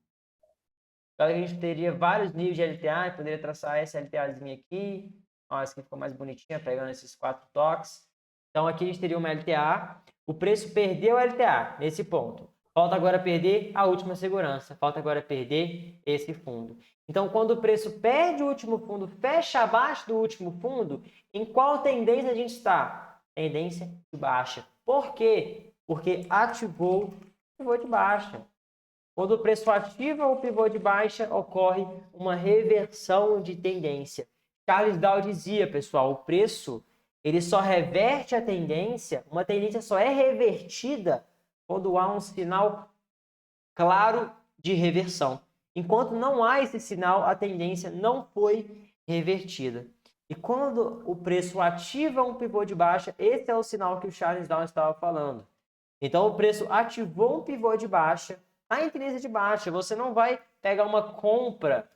a gente teria vários níveis de LTA, poderia traçar essa LTAzinha aqui. Ó, essa aqui ficou mais bonitinha, pegando esses 4 toques. Então, aqui a gente teria uma LTA. O preço perdeu a LTA nesse ponto. Falta agora perder a última segurança. Falta agora perder esse fundo. Então, quando o preço perde o último fundo, fecha abaixo do último fundo, em qual tendência a gente está? Tendência de baixa. Por quê? Porque ativou o pivô de baixa. Quando o preço ativa o pivô de baixa, ocorre uma reversão de tendência. Charles Dow dizia, pessoal, o preço ele só reverte a tendência, uma tendência só é revertida quando há um sinal claro de reversão. Enquanto não há esse sinal, a tendência não foi revertida. E quando o preço ativa um pivô de baixa, esse é o sinal que o Charles Dow estava falando. Então, o preço ativou um pivô de baixa, está em tendência de baixa. Você não vai pegar uma compra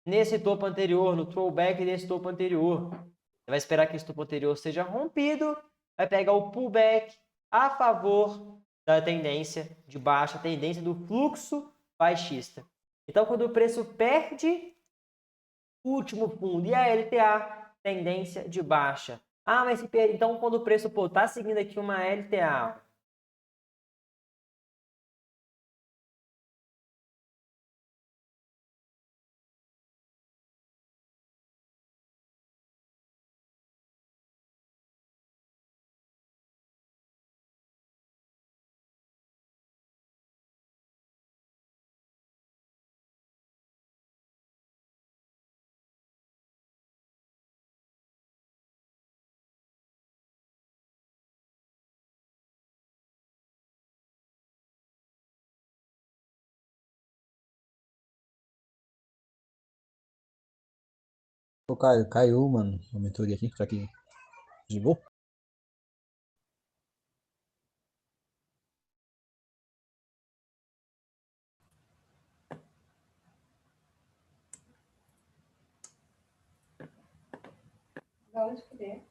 nesse topo anterior, no throwback desse topo anterior. Você vai esperar que esse topo anterior seja rompido, vai pegar o pullback a favor da tendência de baixa, a tendência do fluxo baixista. Então, quando o preço perde o último fundo e a LTA, tendência de baixa. Ah, mas se perde. Então, quando o preço está seguindo aqui uma LTA, Pô, caiu, mano, a mentoria aqui, será que desligou? Da onde que é?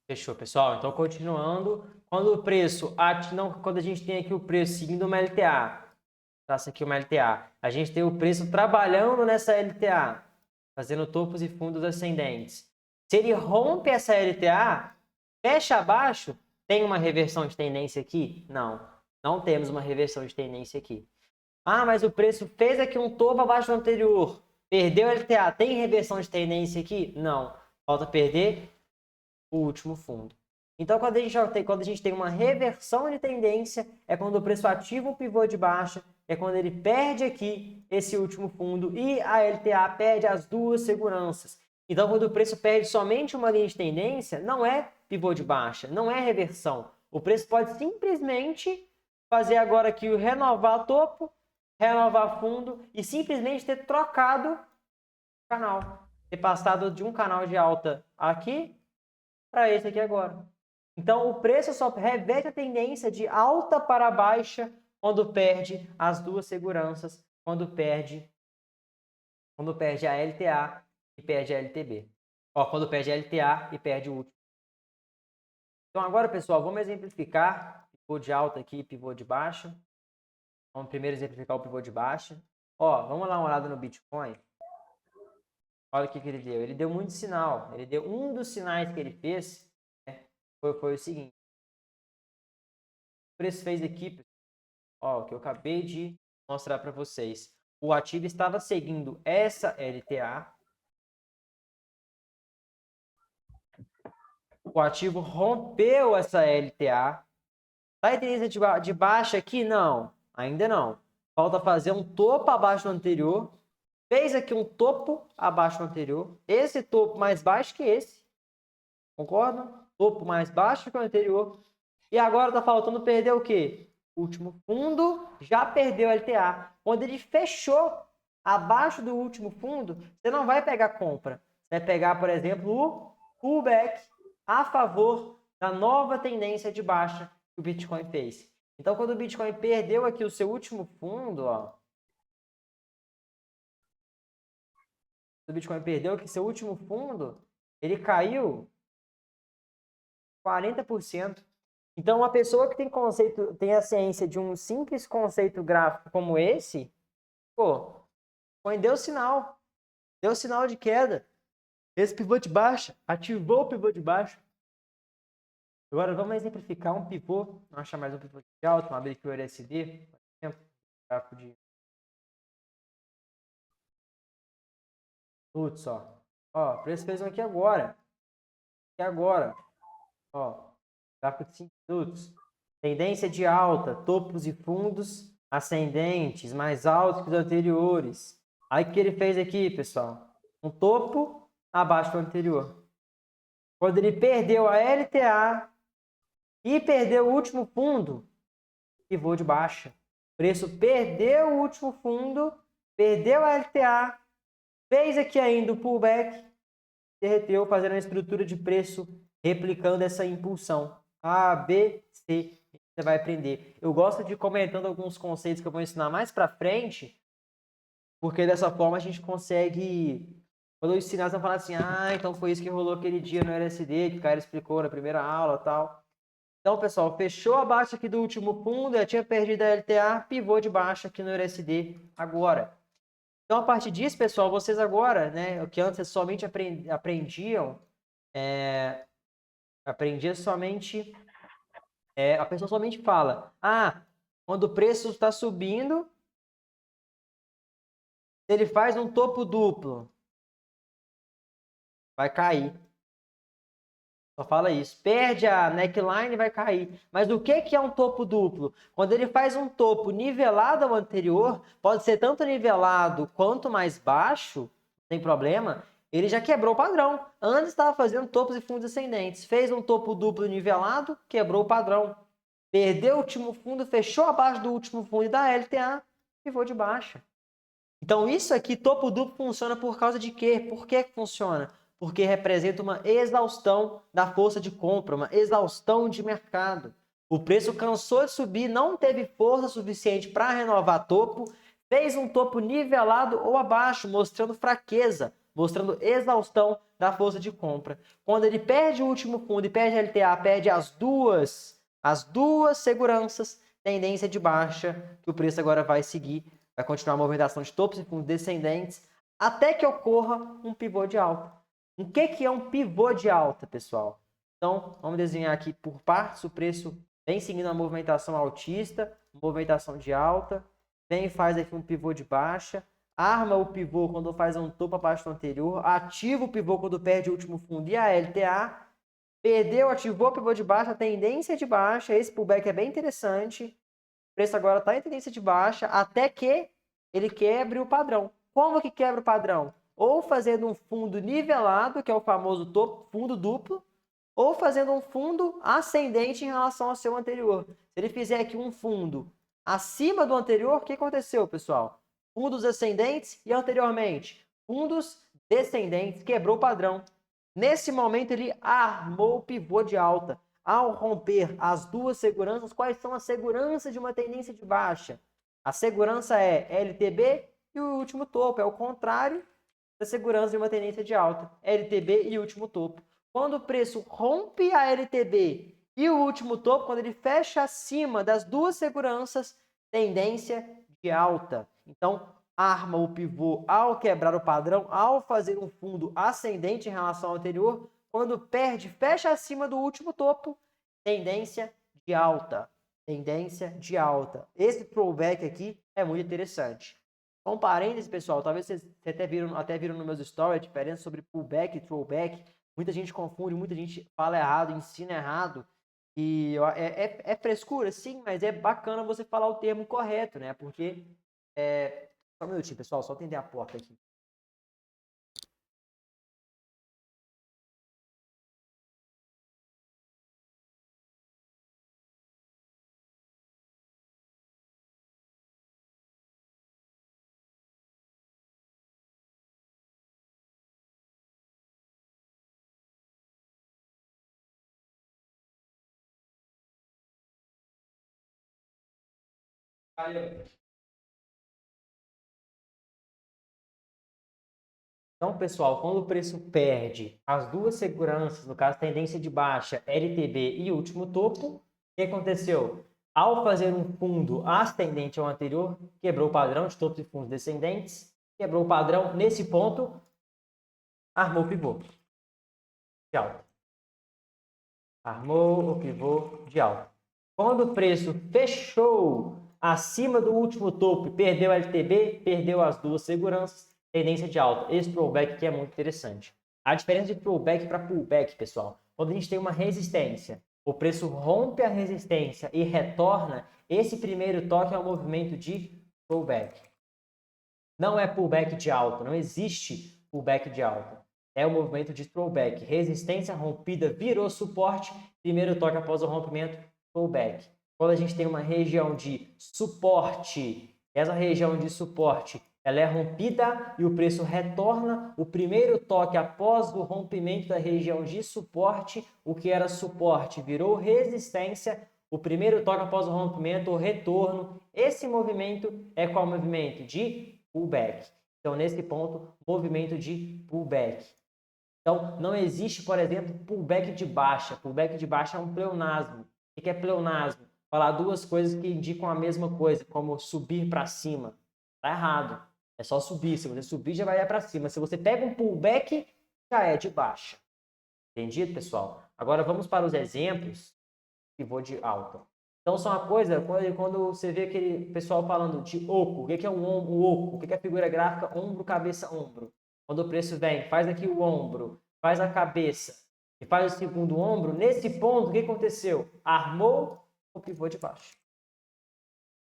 Fechou, pessoal. Então, continuando, quando o preço quando a gente tem aqui o preço seguindo uma LTA, Essa aqui é uma LTA. A gente tem o preço trabalhando nessa LTA, fazendo topos e fundos ascendentes. Se ele rompe essa LTA, fecha abaixo, tem uma reversão de tendência aqui? Não, não temos uma reversão de tendência aqui. Ah, mas o preço fez aqui um topo abaixo do anterior, perdeu a LTA, tem reversão de tendência aqui? Não, falta perder o último fundo. Então, quando a gente tem uma reversão de tendência, é quando o preço ativa o pivô de baixa, é quando ele perde aqui esse último fundo e a LTA perde as duas seguranças. Então, quando o preço perde somente uma linha de tendência, não é pivô de baixa, não é reversão. O preço pode simplesmente fazer agora aqui o renovar topo, renovar fundo e simplesmente ter trocado o canal. Ter passado de um canal de alta aqui para esse aqui agora. Então, o preço só reverte a tendência de alta para baixa quando perde as duas seguranças, quando perde a LTA e perde a LTB. Quando perde a LTA e perde o último. Então, agora, pessoal, vamos exemplificar pivô de alta aqui e pivô de baixa. Vamos primeiro exemplificar o pivô de baixa. Vamos dar uma olhada no Bitcoin. Olha o que ele deu. Ele deu muito sinal. Ele deu um dos sinais que ele fez, né, foi o seguinte. O preço fez aqui, o que eu acabei de mostrar para vocês. O ativo estava seguindo essa LTA. O ativo rompeu essa LTA. Tá em tendência de baixa aqui? Não, ainda não. Falta fazer um topo abaixo do anterior. Fez aqui um topo abaixo do anterior. Esse topo mais baixo que esse. Concordam? Topo mais baixo que o anterior. E agora está faltando perder o quê? O último fundo já perdeu a LTA. Quando ele fechou abaixo do último fundo, você não vai pegar compra. Você vai pegar, por exemplo, o pullback a favor da nova tendência de baixa que o Bitcoin fez. Então, quando o Bitcoin perdeu aqui o seu último fundo, o Bitcoin perdeu aqui seu último fundo, ele caiu 40%. Então, uma pessoa que tem a ciência de um simples conceito gráfico como esse, deu sinal de queda. Esse pivô de baixa, ativou o pivô de baixa. Agora, vamos exemplificar um pivô, vamos achar mais um pivô de alta, vamos abrir aqui o LSD, por exemplo, gráfico de minutos, o preço fez um aqui agora. Gráfico de 5 minutos. Tendência de alta, topos e fundos ascendentes, mais altos que os anteriores. Aí o que ele fez aqui, pessoal? Um topo abaixo do anterior. Quando ele perdeu a LTA e perdeu o último fundo, pivô de baixa. O preço perdeu o último fundo, perdeu a LTA, fez aqui ainda o pullback, derreteu, fazendo a estrutura de preço, replicando essa impulsão. A, B, C. Você vai aprender. Eu gosto de comentando alguns conceitos que eu vou ensinar mais para frente, porque dessa forma a gente consegue, quando eu ensinar, você vai falar assim, então foi isso que rolou aquele dia no LSD, que o cara explicou na primeira aula e tal. Então, pessoal, fechou abaixo aqui do último fundo, já tinha perdido a LTA, pivô de baixo aqui no LSD agora. Então, a partir disso, pessoal, vocês agora, né, o que antes somente aprendiam, a pessoa somente fala, quando o preço está subindo, se ele faz um topo duplo, vai cair. Só fala isso. Perde a neckline, vai cair. Mas o que é um topo duplo? Quando ele faz um topo nivelado ao anterior, pode ser tanto nivelado quanto mais baixo, não tem problema, ele já quebrou o padrão. Antes estava fazendo topos e fundos ascendentes. Fez um topo duplo nivelado, quebrou o padrão. Perdeu o último fundo, fechou abaixo do último fundo e da LTA, pivô de baixa. Então, isso aqui, topo duplo, funciona por causa de quê? Por que funciona? Porque representa uma exaustão da força de compra, uma exaustão de mercado. O preço cansou de subir, não teve força suficiente para renovar topo, fez um topo nivelado ou abaixo, mostrando fraqueza, mostrando exaustão da força de compra. Quando ele perde o último fundo e perde a LTA, perde as duas seguranças, tendência de baixa, que o preço agora vai seguir, vai continuar a movimentação de topos e fundos descendentes, até que ocorra um pivô de alta. O que é um pivô de alta, pessoal? Então, vamos desenhar aqui por partes. O preço vem seguindo uma movimentação altista, movimentação de alta, vem e faz aqui um pivô de baixa, arma o pivô quando faz um topo abaixo do anterior, ativa o pivô quando perde o último fundo e a LTA, perdeu, ativou o pivô de baixa, tendência de baixa, esse pullback é bem interessante, o preço agora está em tendência de baixa, até que ele quebre o padrão. Como que quebra o padrão? Ou fazendo um fundo nivelado, que é o famoso topo, fundo duplo, ou fazendo um fundo ascendente em relação ao seu anterior. Se ele fizer aqui um fundo acima do anterior, o que aconteceu, pessoal? Fundos ascendentes e anteriormente fundos descendentes, quebrou o padrão. Nesse momento ele armou o pivô de alta. Ao romper as duas seguranças, quais são as seguranças de uma tendência de baixa? A segurança é LTB e o último topo, é o contrário da segurança de uma tendência de alta, LTB e último topo. Quando o preço rompe a LTB e o último topo, quando ele fecha acima das duas seguranças, tendência de alta. Então, arma o pivô ao quebrar o padrão, ao fazer um fundo ascendente em relação ao anterior. Quando perde, fecha acima do último topo, tendência de alta. Tendência de alta. Esse throwback aqui é muito interessante. Um parênteses, pessoal, talvez vocês até viram nos meus stories a diferença sobre pullback e throwback. Muita gente confunde, muita gente fala errado, ensina errado. E é frescura, sim, mas é bacana você falar o termo correto, né? Porque só um minutinho, pessoal, só atender a porta aqui. Então, pessoal, quando o preço perde as duas seguranças, no caso, tendência de baixa, LTB e último topo, o que aconteceu? Ao fazer um fundo ascendente ao anterior, quebrou o padrão de topos e fundos descendentes, quebrou o padrão, nesse ponto, armou o pivô de alta. Armou o pivô de alta. Quando o preço fechou acima do último topo, perdeu LTB, perdeu as duas seguranças, tendência de alta. Esse pullback aqui é muito interessante. A diferença de pullback para pullback, pessoal, quando a gente tem uma resistência, o preço rompe a resistência e retorna, esse primeiro toque é um movimento de pullback. Não é pullback de alta, não existe pullback de alta. É o movimento de throwback. Resistência rompida virou suporte, primeiro toque após o rompimento, pullback. Quando a gente tem uma região de suporte, essa região de suporte ela é rompida e o preço retorna, o primeiro toque após o rompimento da região de suporte, o que era suporte virou resistência, o primeiro toque após o rompimento, o retorno, esse movimento é qual movimento? De pullback. Então, nesse ponto, movimento de pullback. Então, não existe, por exemplo, pullback de baixa. Pullback de baixa é um pleonasmo. O que é pleonasmo? Falar duas coisas que indicam a mesma coisa, como subir para cima. Está errado. É só subir. Se você subir, já vai para cima. Se você pega um pullback, já é de baixa. Entendido, pessoal? Agora, vamos para os exemplos que vou de alta. Então, só uma coisa, quando você vê aquele pessoal falando de oco, o que é um oco? O que é a figura gráfica ombro, cabeça, ombro? Quando o preço vem, faz aqui o ombro, faz a cabeça e faz o segundo ombro, nesse ponto, o que aconteceu? Armou o pivô de baixa.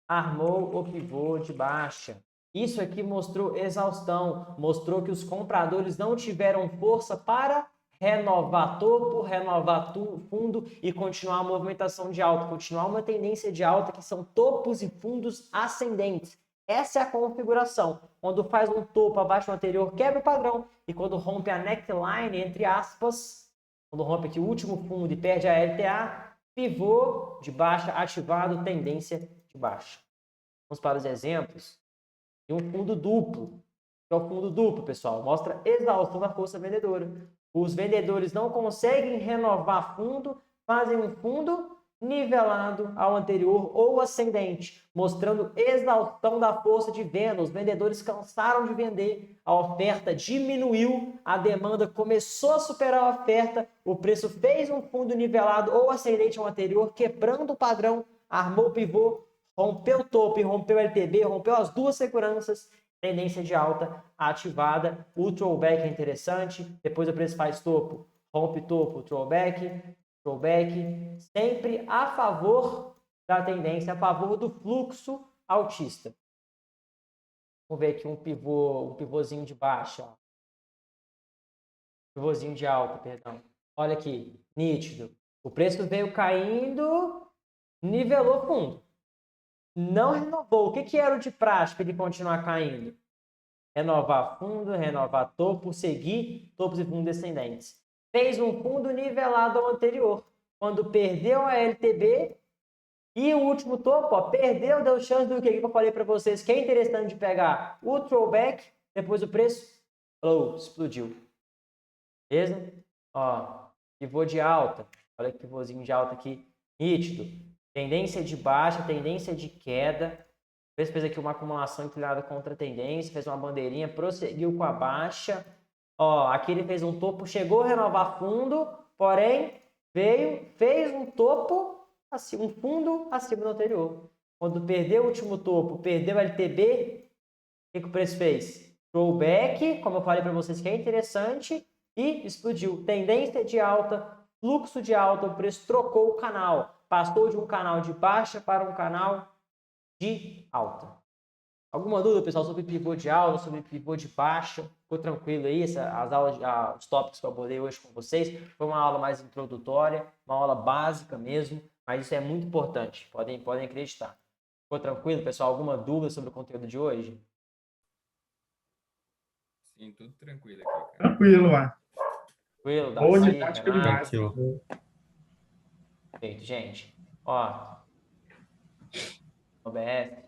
Armou o pivô de baixa. Isso aqui mostrou exaustão, mostrou que os compradores não tiveram força para renovar topo, renovar fundo e continuar a movimentação de alta, continuar uma tendência de alta que são topos e fundos ascendentes. Essa é a configuração. Quando faz um topo abaixo do anterior, quebra o padrão. E quando rompe a neckline, entre aspas, quando rompe aqui o último fundo e perde a LTA, pivô de baixa ativado, tendência de baixa. Vamos para os exemplos. E um fundo duplo. Que é o fundo duplo, pessoal. Mostra exaustão da força vendedora. Os vendedores não conseguem renovar fundo, fazem um fundo nivelado ao anterior ou ascendente, mostrando exaustão da força de venda. Os vendedores cansaram de vender, a oferta diminuiu, a demanda começou a superar a oferta, o preço fez um fundo nivelado ou ascendente ao anterior, quebrando o padrão, armou o pivô, rompeu o topo e rompeu o LTB, rompeu as duas seguranças, tendência de alta ativada. O throwback é interessante, depois o preço faz topo, rompe topo, throwback, sempre a favor da tendência, a favor do fluxo altista. Vamos ver aqui um pivôzinho de baixa, ó. Pivôzinho de alta, perdão. Olha aqui, nítido. O preço veio caindo, nivelou fundo. Não renovou. O que era o de praxe para ele continuar caindo? Renovar fundo, renovar topo, seguir topos e fundos descendentes. Fez um fundo nivelado ao anterior. Quando perdeu a LTB e o último topo, ó, perdeu, deu chance do que eu falei para vocês, que é interessante de pegar o throwback, depois o preço explodiu. Beleza? Ó, pivô de alta. Olha que pivôzinho de alta aqui, nítido. Tendência de baixa, tendência de queda. Fez aqui uma acumulação inclinada contra a tendência, fez uma bandeirinha, prosseguiu com a baixa. Ó, aqui ele fez um topo, chegou a renovar fundo, porém fez um topo, um fundo acima do anterior. Quando perdeu o último topo, perdeu o LTB, o que o preço fez? Throwback, como eu falei para vocês que é interessante, e explodiu. Tendência de alta, fluxo de alta, o preço trocou o canal. Passou de um canal de baixa para um canal de alta. Alguma dúvida, pessoal, sobre pivô de alta, sobre pivô de baixa? Ficou tranquilo aí? As aulas, os tópicos que eu abordei hoje com vocês. Foi uma aula mais introdutória, uma aula básica mesmo, mas isso é muito importante. Podem acreditar. Ficou tranquilo, pessoal? Alguma dúvida sobre o conteúdo de hoje? Sim, tudo tranquilo aqui, cara. Tranquilo, mano. Tranquilo, Boa Daci, didática Renato. demais. Perfeito, gente. Ó, OBS.